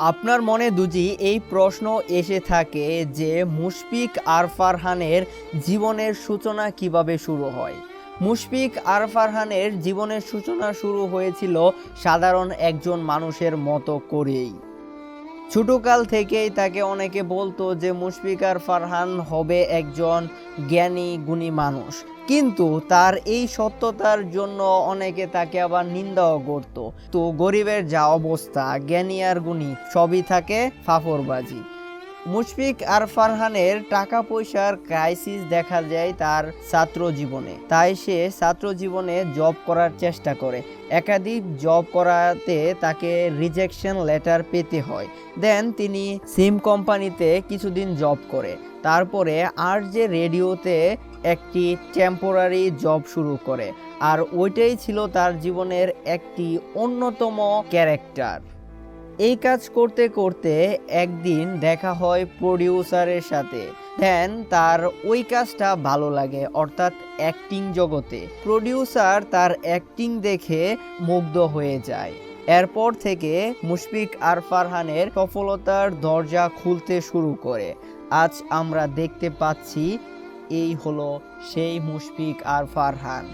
আপনার মনে দুজি এই প্রশ্ন এসে থাকে যে মুশফিক আর ফারহানের জীবনের সূচনা কিভাবে শুরু হয়। মুশফিক আর ফারহানের জীবনের সূচনা শুরু হয়েছিল সাধারণ একজন মানুষের মতো করেই। ছোটকাল থেকেই তাকে অনেকে বলতো যে মুশফিক আর ফারহান হবে একজন জ্ঞানী গুণী মানুষ, কিন্তু তার এই সত্যতার জন্য অনেকে তাকে আবার নিন্দাও করত। তো গরিবের যা অবস্থা, জ্ঞানী আর গুণী সবই থাকে ফাফরবাজি। মুশফিক আর ফারহানের টাকা পয়সার ক্রাইসিস দেখা যায় তার ছাত্র জীবনে, তাই সে ছাত্র জীবনে জব করার চেষ্টা করে। একাধিক জব করাতে তাকে রিজেকশন লেটার পেতে হয়। দেন তিনি সিম কোম্পানিতে কিছুদিন জব করে, তারপরে আর যে রেডিওতে একটি টেম্পোরারি জব শুরু করে, আর ওইটাই ছিল তার জীবনের একটি অন্যতম ক্যারেক্টার। এই কাজ করতে করতে একদিন দেখা হয় প্রডিউসারের সাথে। দেন তার ওই কাজটা ভালো লাগে, অর্থাৎ অ্যাক্টিং জগতে। প্রডিউসার তার অ্যাক্টিং দেখে মুগ্ধ হয়ে যায়। এরপর থেকে মুশফিক আর ফারহানের সফলতার দরজা খুলতে শুরু করে। আজ আমরা দেখতে পাচ্ছি এই হলো সেই মুশফিক আর ফারহান।